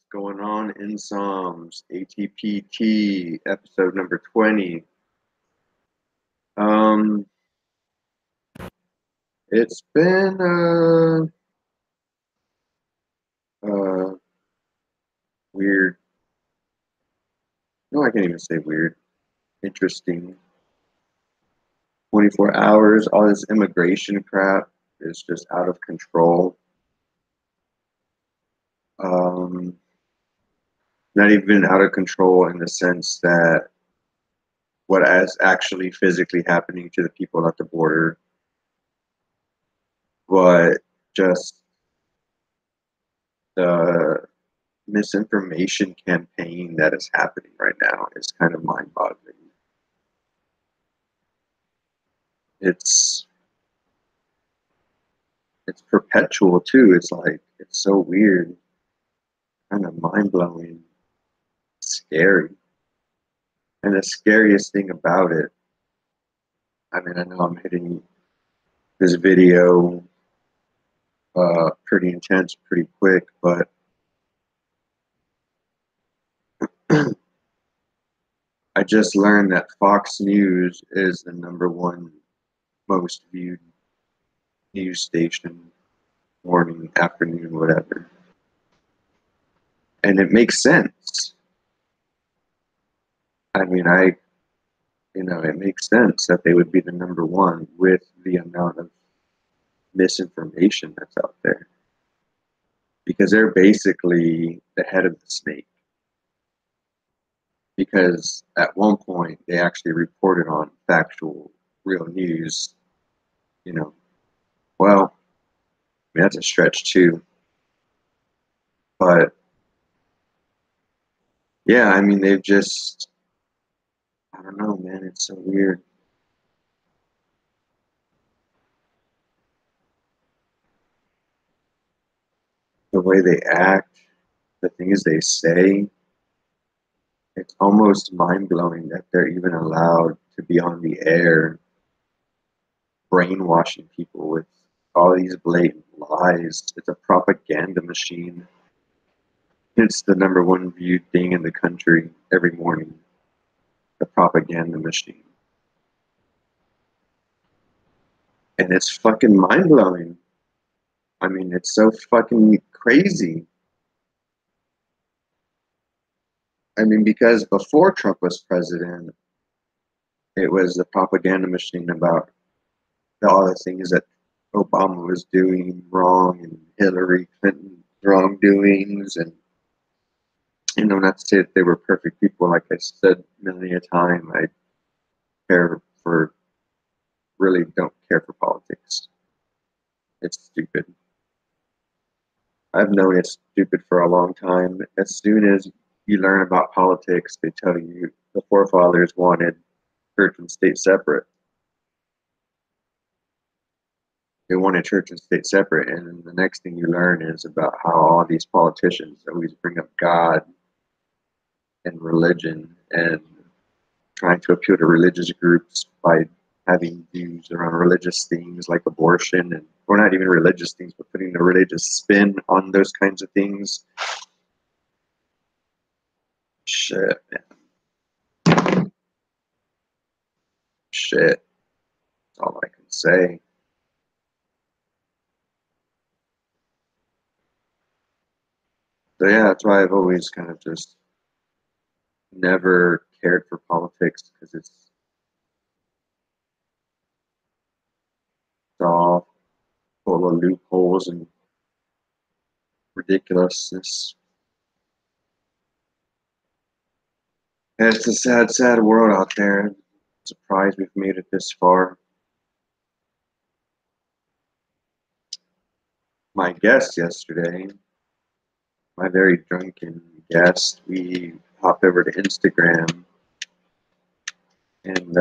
Going on in Psalms, ATPT, episode number 20. Um, it's been weird. No, I can't even say weird. Interesting. 24 hours. All this immigration crap is just out of control. Um, Not even out of control in the sense that what is actually physically happening to the people at the border, but just the misinformation campaign that is happening right now is kind of mind-boggling. It's it's perpetual too. It's like it's so weird, kind of mind-blowing, scary. And the scariest thing about it, I mean, I know I'm hitting this video pretty intense, pretty quick, but I just learned that Fox News is the #1 most viewed news station, morning, afternoon, whatever. And it makes sense. I mean, it makes sense that they would be the #1 with the amount of misinformation that's out there. Because they're basically the head of the snake. Because at one point, they actually reported on factual, real news. Well, I mean, that's a stretch too. But yeah, I mean, they've just, I don't know, man, it's so weird. The way they act, the things they say, it's almost mind-blowing that they're even allowed to be on the air brainwashing people with all these blatant lies. It's a propaganda machine. It's the #1 viewed thing in the country every morning. The propaganda machine. And it's fucking mind-blowing. I mean, it's so fucking crazy. I mean, because before Trump was president, it was the propaganda machine about all the things that Obama was doing wrong and Hillary Clinton's wrongdoings. And, not to say that they were perfect people. Like I said many a time, I really don't care for politics. It's stupid. I've known it's stupid for a long time. As soon as you learn about politics, they tell you the forefathers wanted church and state separate. They wanted church and state separate, and then the next thing you learn is about how all these politicians always bring up God and religion and trying to appeal to religious groups by having views around religious things like abortion, and or not even religious things, but putting the religious spin on those kinds of things. Shit, man. Shit. That's all I can say. So yeah, that's why I've always kind of just never cared for politics, because it's all full of loopholes and ridiculousness. And it's a sad, sad world out there. I'm surprised we've made it this far. My guest yesterday, my very drunken guest, we hopped over to Instagram and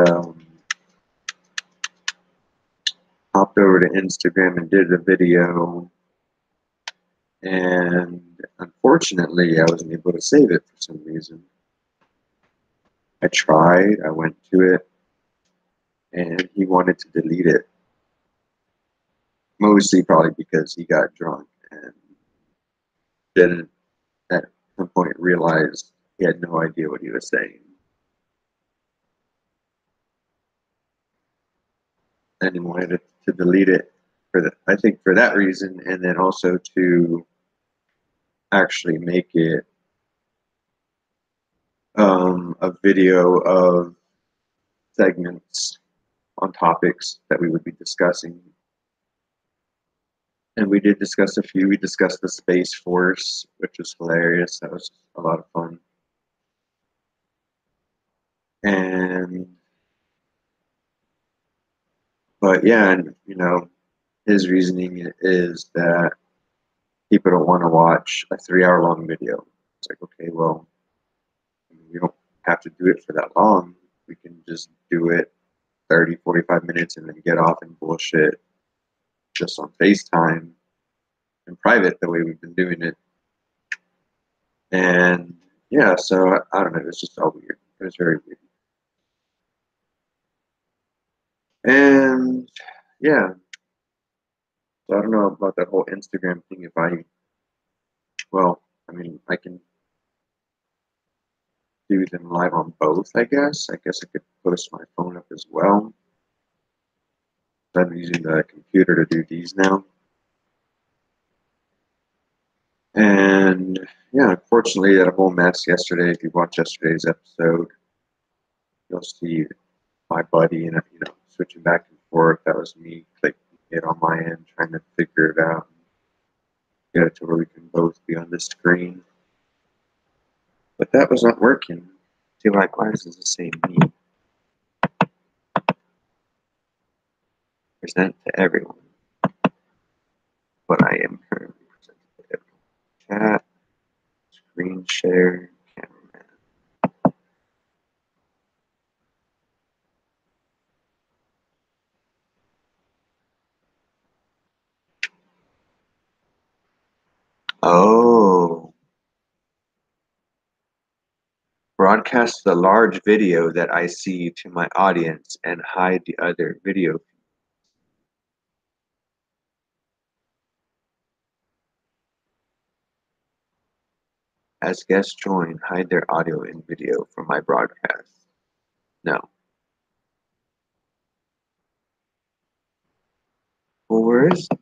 did a video. And unfortunately, I wasn't able to save it for some reason. I tried, I went to it, and he wanted to delete it. Mostly probably because he got drunk and didn't, some point realized he had no idea what he was saying. And he wanted to delete it I think for that reason, and then also to actually make it a video of segments on topics that we would be discussing. And we did discuss a few. We discussed the Space Force, which was hilarious. That was a lot of fun. But yeah, and his reasoning is that people don't want to watch a 3 hour long video. It's like, okay, well, we don't have to do it for that long. We can just do it 30, 45 minutes and then get off and bullshit just on FaceTime in private the way we've been doing it. And yeah, so I don't know, it was just all weird. It was very weird. And yeah, so I don't know about that whole Instagram thing. I can do them live on both, I guess. I guess I could post my phone up as well. I'm using the computer to do these now. And yeah, unfortunately, that whole mess yesterday, if you watch yesterday's episode, you'll see my buddy and, switching back and forth. That was me clicking it on my end, trying to figure it out, get it to where we can both be on the screen. But that was not working. See, like, why does it say me? Present to everyone. But I am currently presenting to everyone. Chat, screen share, cameraman. Oh. Broadcast the large video that I see to my audience and hide the other video. As guests join, hide their audio and video from my broadcast. No. Well, where is it?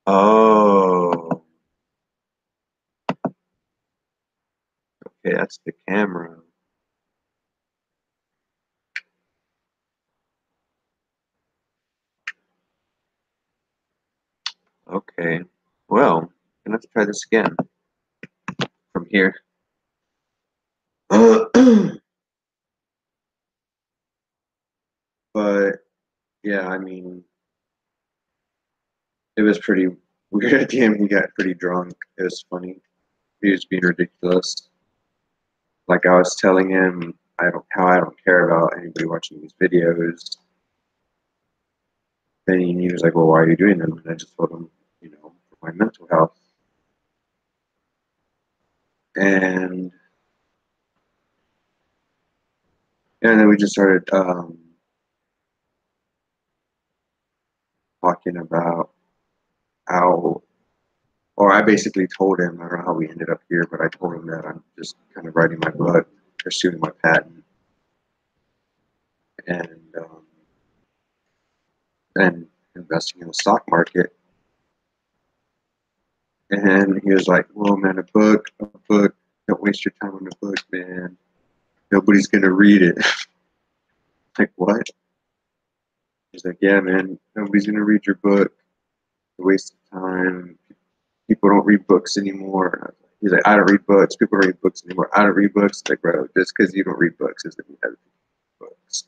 Oh. Okay, that's the camera. Okay. Well, I'm gonna have to try this again from here. But yeah, I mean, it was pretty weird at the end. He got pretty drunk. It was funny. He was being ridiculous. Like I was telling him, I don't care about anybody watching these videos. Then he was like, "Well, why are you doing them?" And I just told him, for my mental health. And then we just started talking about how, or I basically told him, I don't know how we ended up here, but I told him that I'm just kind of writing my book, pursuing my patent, and investing in the stock market. And he was like, "Well, man, a book, don't waste your time on a book, man. Nobody's going to read it." Like, what? He's like, "Yeah, man, nobody's going to read your book. It's a waste of time. People don't read books anymore." He's like, "I don't read books. People don't read books anymore. I don't read books." Like, bro, just because you don't read books doesn't mean other people read books.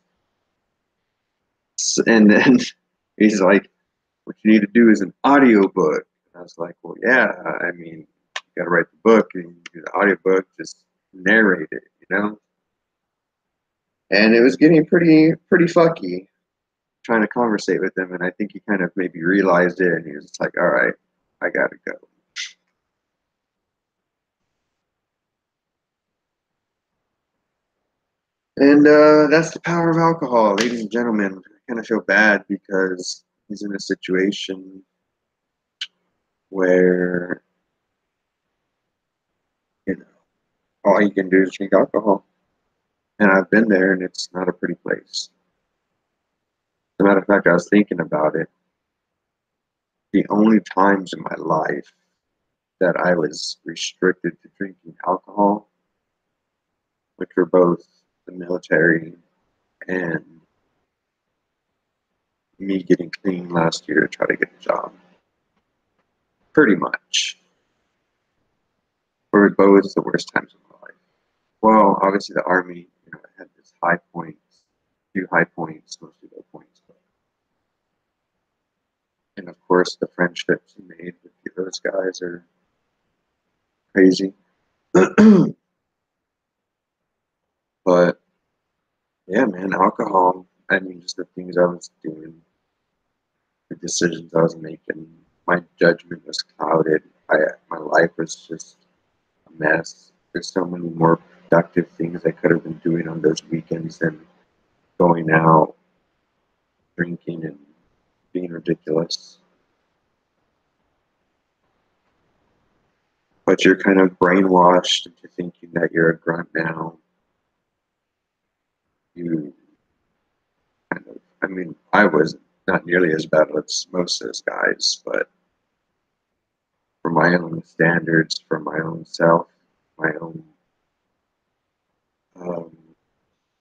And then he's like, "What you need to do is an audio book." And I was like, "Well, yeah, I mean, you got to write the book and do the audio book, just narrate it, you know?" And it was getting pretty fucky trying to conversate with him. And I think he kind of maybe realized it. And he was just like, "All right, I got to go." And that's the power of alcohol, ladies and gentlemen. I kind of feel bad because he's in a situation where all you can do is drink alcohol. And I've been there, and it's not a pretty place. As a matter of fact, I was thinking about it. The only times in my life that I was restricted to drinking alcohol, which were both the military and me getting clean last year to try to get a job. Pretty much. Were both the worst times of my life. Well, obviously the Army, had this high points, few high points, mostly low points. And of course, the friendships you made with those guys are crazy. But yeah, man, alcohol. I mean, just the things I was doing, the decisions I was making. My judgment was clouded. My life was just a mess. There's so many more productive things I could have been doing on those weekends than going out, drinking, and being ridiculous. But you're kind of brainwashed into thinking that you're a grunt now. You kind of, I mean, I was not nearly as bad as most of those guys, but for my own standards, for my own self, my own,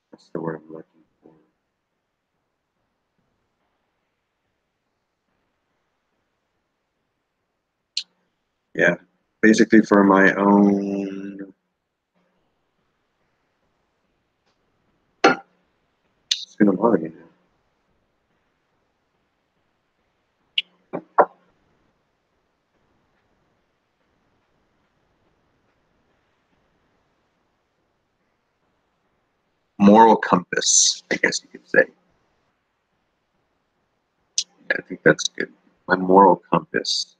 what's the word I'm looking for? Yeah, basically for my own, it's gonna bother me now. Moral compass, I guess you could say. Yeah, I think that's good. My moral compass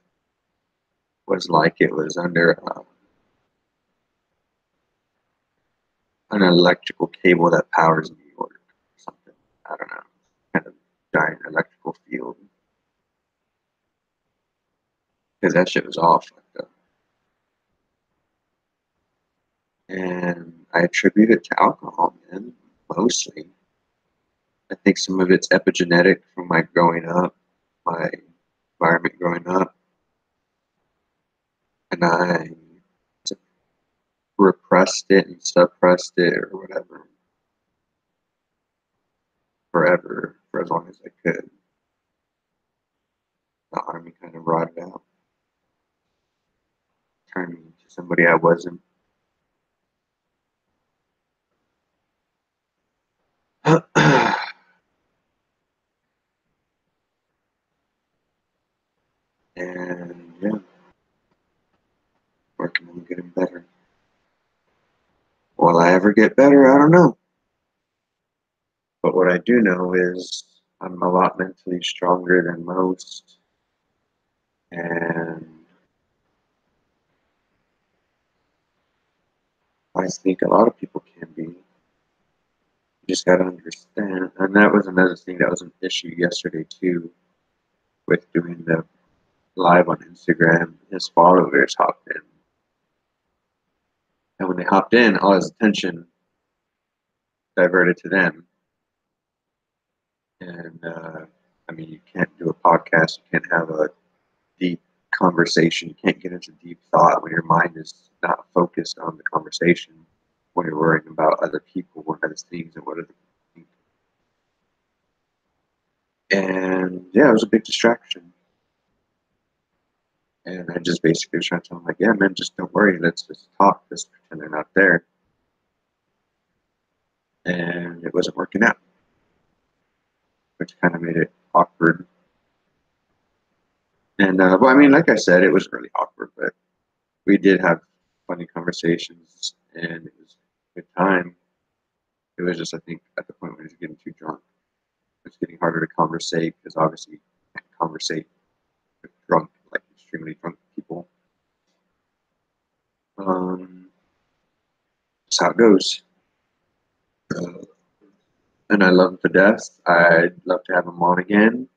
was like it was under an electrical cable that powers New York or something. I don't know. Kind of giant electrical field. Because that shit was all fucked up. And I attribute it to alcohol, man, mostly. I think some of it's epigenetic from my growing up, my environment growing up. And I repressed it and suppressed it or whatever forever, for as long as I could. The Army kind of rotted out, turned me into somebody I wasn't. And yeah, working on getting better. Will I ever get better? I don't know. But what I do know is I'm a lot mentally stronger than most. And I think a lot of people can be. You just got to understand. And that was another thing that was an issue yesterday, too, with doing the live on Instagram. His followers hopped in. And when they hopped in, all his attention diverted to them. And I mean, you can't do a podcast, you can't have a deep conversation, you can't get into deep thought when your mind is not focused on the conversation, when you're worrying about other people and other things and what other people think. And yeah, it was a big distraction. And I just basically was trying to tell him, like, yeah, man, just don't worry, let's just talk, just pretend they're not there. And it wasn't working out, which kind of made it awkward. And well, I mean, like I said, it was really awkward, but we did have funny conversations, and it was a good time. It was just, I think, at the point when he was getting too drunk, it was getting harder to conversate because obviously you can't conversate with drunk, like extremely drunk people. That's how it goes. And I love him to death. I'd love to have him on again,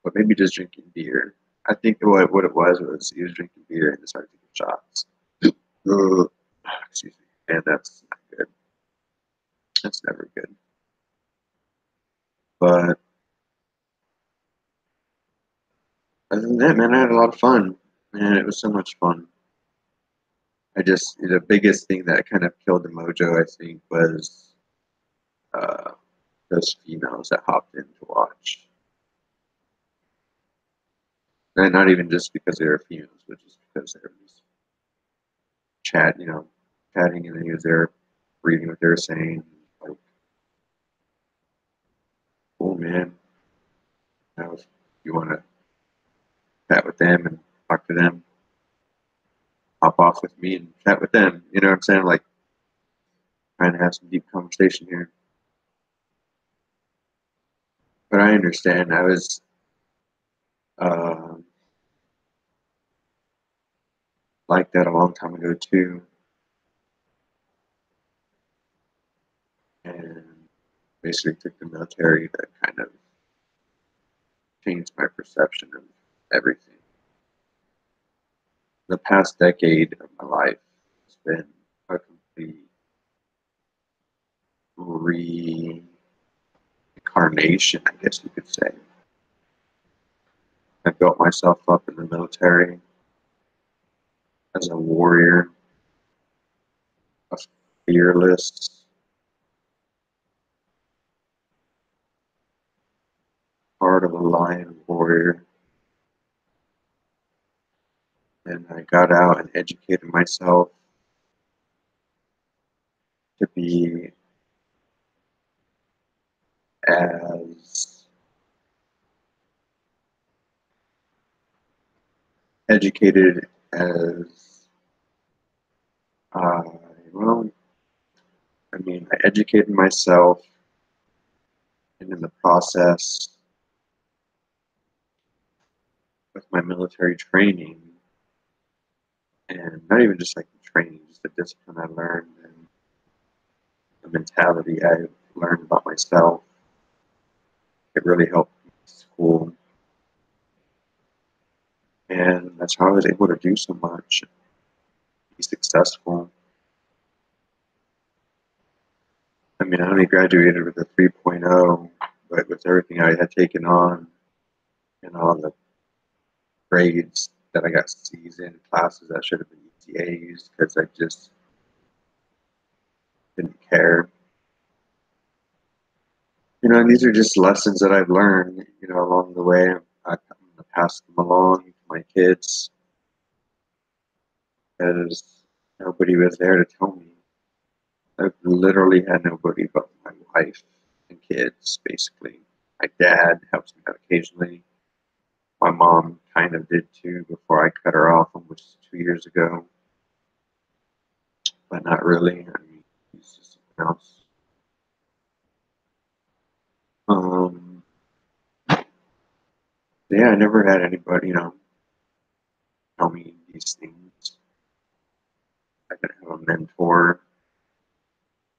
but maybe just drinking beer. I think what it was he was drinking beer and decided to get shots. Excuse me. and that's not good. That's never good. But other than that, man, I had a lot of fun, and it was so much fun. The biggest thing that kind of killed the mojo, I think, was uh, those females that hopped in to watch. And not even just because they were females, but just because they were just chatting, and he was there reading what they were saying. Like, oh man, if you want to chat with them and talk to them, hop off with me and chat with them. You know what I'm saying? Like, trying to have some deep conversation here. But I understand. I was uh, like that a long time ago too, and basically took the military to kind of change my perception of everything. The past decade of my life has been a complete reincarnation, I guess you could say. I built myself up in the military as a warrior, a fearless, heart of a lion warrior. And I got out and educated myself to be as educated as I, well, I educated myself, and in the process, with my military training, and not even just like the training, just the discipline I learned and the mentality I learned about myself, it really helped me in school. And that's how I was able to do so much, be successful. I only graduated with a 3.0, but with everything I had taken on and all the grades that I got C's in, classes that should have been easy A's because I just didn't care. And these are just lessons that I've learned, along the way. I'm going to pass them along to my kids because nobody was there to tell me. I literally had nobody but my wife and kids, basically. My dad helps me out occasionally. My mom kind of did too before I cut her off almost 2 years ago, but not really. He's just something else. Um, yeah, I never had anybody, tell me these things. I didn't have a mentor.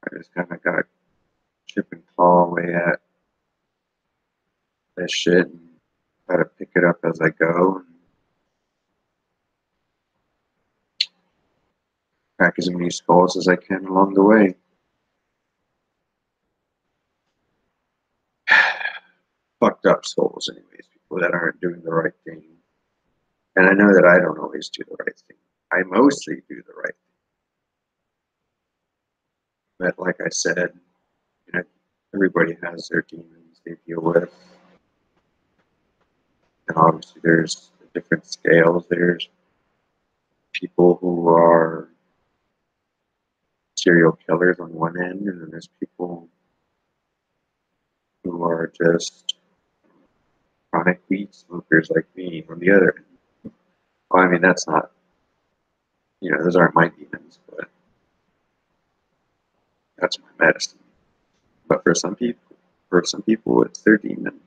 I just kind of got to chip and claw away at this shit and try to pick it up as I go and crack as many skulls as I can along the way. Fucked up souls, anyways, people that aren't doing the right thing. And I know that I don't always do the right thing. I mostly do the right thing. But like I said, everybody has their demons they deal with. And obviously there's different scales. There's people who are serial killers on one end, and then there's people who are just chronic weed smokers like me on the other end. Well, that's not, those aren't my demons, but that's my medicine. But for some people, it's their demon.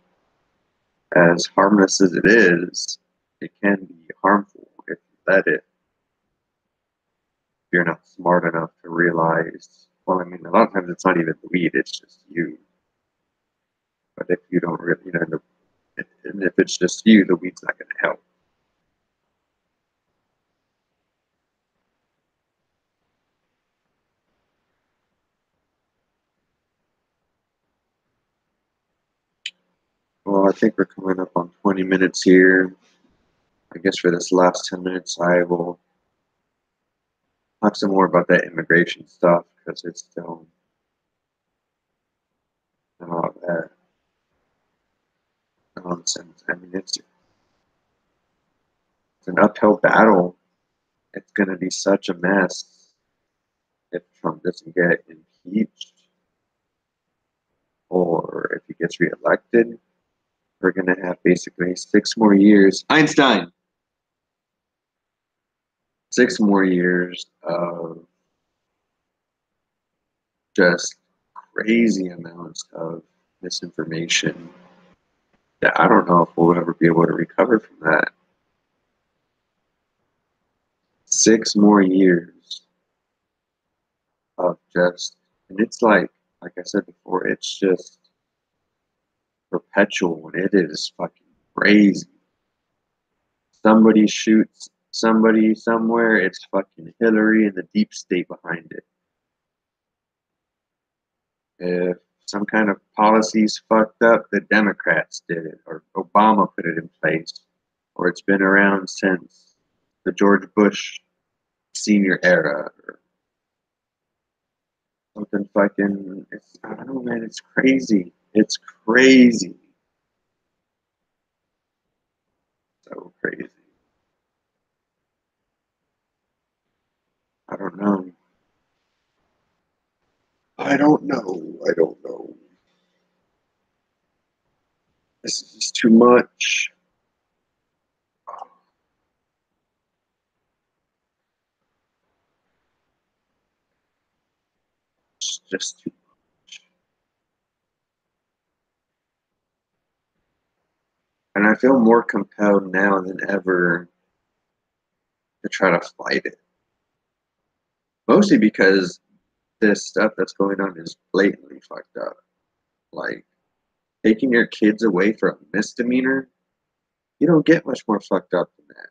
As harmless as it is, it can be harmful if you let it. If you're not smart enough to realize, well, a lot of times it's not even the weed, it's just you. But if you don't really, and if it's just you, the weed's not going to help. I think we're coming up on 20 minutes here. I guess for this last 10 minutes, I will talk some more about that immigration stuff because it's still that nonsense. I mean, it's an uphill battle. It's going to be such a mess if Trump doesn't get impeached or if he gets reelected. We're going to have basically 6 more years. Einstein! 6 more years of just crazy amounts of misinformation that I don't know if we'll ever be able to recover from that. 6 more years of just, and it's like I said before, it's just perpetual and it is fucking crazy. Somebody shoots somebody somewhere, it's fucking Hillary and the deep state behind it. If some kind of policy's fucked up, the Democrats did it, or Obama put it in place, or it's been around since the George Bush senior era, or something fucking, I don't know, man, it's crazy. It's crazy. So crazy. I don't know. I don't know. I don't know. This is just too much. It's just too much. And I feel more compelled now than ever to try to fight it. Mostly because this stuff that's going on is blatantly fucked up. Like, taking your kids away for a misdemeanor, you don't get much more fucked up than that.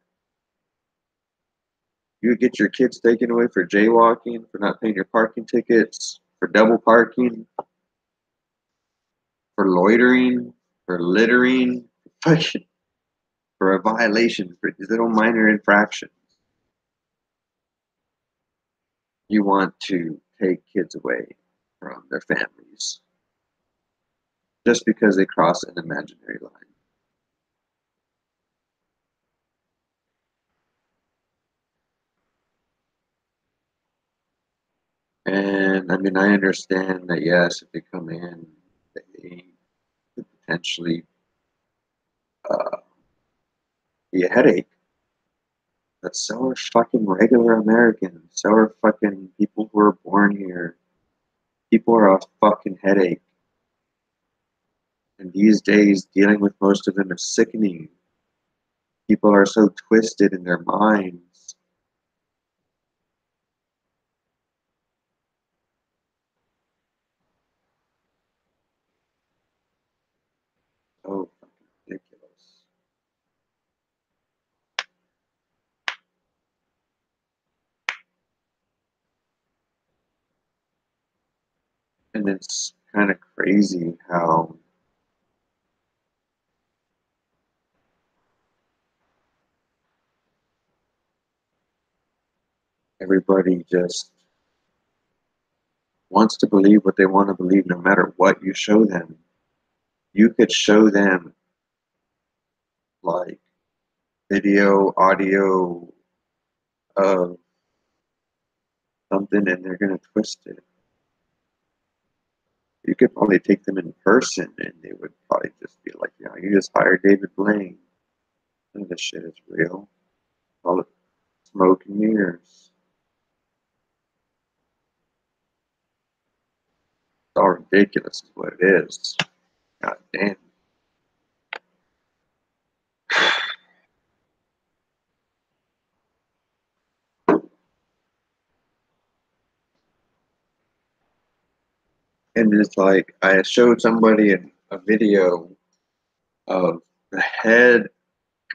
You get your kids taken away for jaywalking, for not paying your parking tickets, for double parking, for loitering, for littering, for a violation, for these little minor infractions. You want to take kids away from their families just because they cross an imaginary line. And I mean, I understand that, yes, if they come in, they could potentially be a headache. But so are fucking regular Americans. So are fucking people who are born here. People are a fucking headache. And these days, dealing with most of them is sickening. People are so twisted in their minds. So fucking ridiculous. And it's kind of crazy how everybody just wants to believe what they want to believe no matter what you show them. You could show them like video, audio of something and they're going to twist it. You could probably take them in person and they would probably just be like, you know, you just hired David Blaine. None of this shit is real. All the smoke and mirrors. It's all ridiculous is what it is. God damn. And it's like I showed somebody a video of the head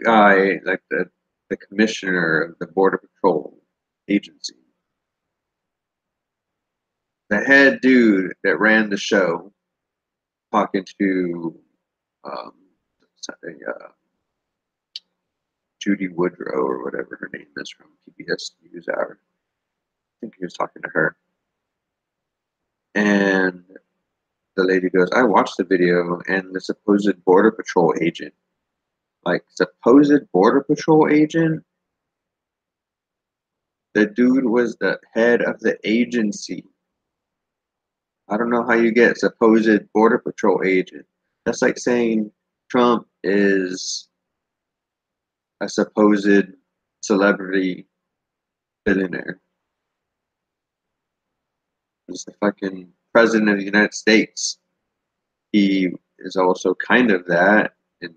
guy, like the commissioner of the Border Patrol agency, the head dude that ran the show, talking to Judy Woodrow or whatever her name is from PBS NewsHour. I think he was talking to her. And the lady goes, I watched the video, and the supposed Border Patrol agent, like supposed Border Patrol agent, the dude was the head of the agency. I don't know how you get supposed Border Patrol agent. That's like saying Trump is a supposed celebrity billionaire. He's the fucking president of the United States. He is also kind of that in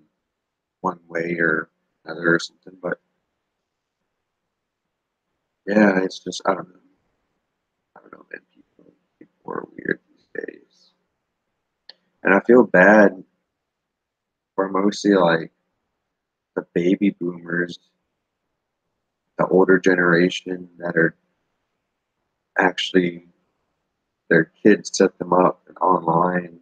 one way or another or something, but yeah, it's just I don't know. I don't know, man. People are weird these days. And I feel bad for mostly like the baby boomers, the older generation that are actually their kids set them up and online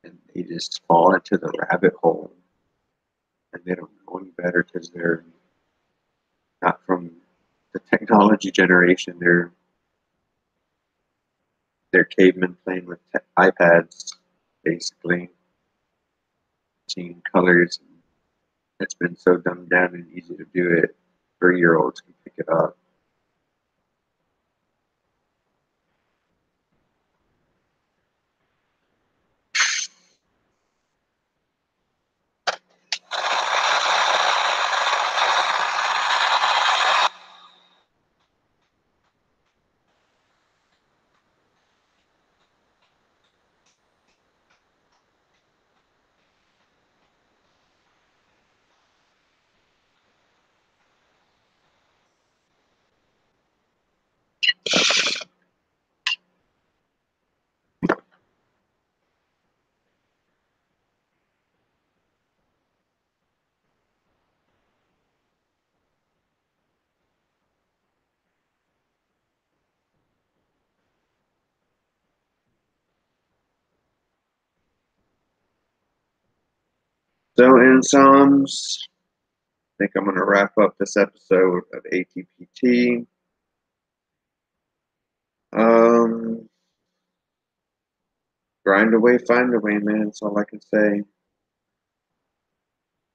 and they just fall into the rabbit hole and they don't know any better because they're not from the technology generation. They're cavemen playing with iPads, basically, seeing colors. It's been so dumbed down and easy to do it. 3-year-olds can pick it up. So, in sums, I think I'm going to wrap up this episode of ATPT. Grind away, find a way, man. That's all I can say.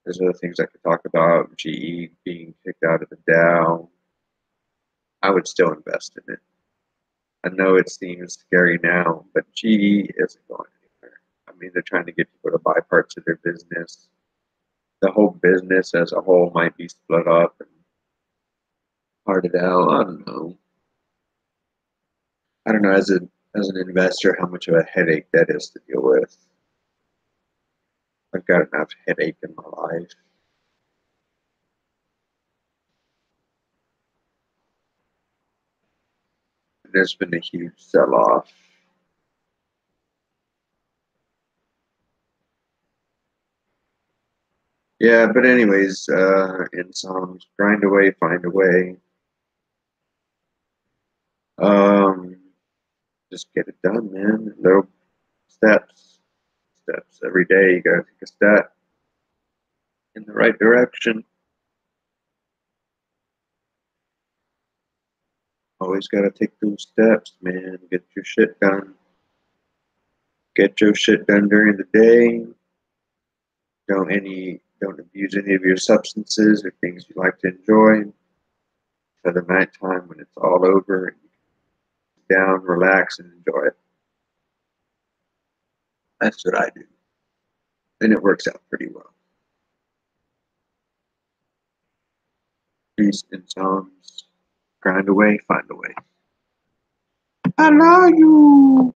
There's other things I could talk about. GE being kicked out of the Dow. I would still invest in it. I know it seems scary now, but GE isn't going anywhere. I mean, they're trying to get people to buy parts of their business. The whole business as a whole might be split up and parted out. I don't know. I don't know as an investor how much of a headache that is to deal with. I've got enough headache in my life. There's been a huge sell-off. Yeah, but anyways, in some grind away, find a way. Um, just get it done, man. Little steps, steps every day. You gotta take a step in the right direction. Always gotta take those steps, man. Get your shit done. Get your shit done during the day. Don't abuse any of your substances or things you like to enjoy. For the nighttime when it's all over, down, relax, and enjoy it. That's what I do, and it works out pretty well. Peace and songs. Grind away, find a way. I love you.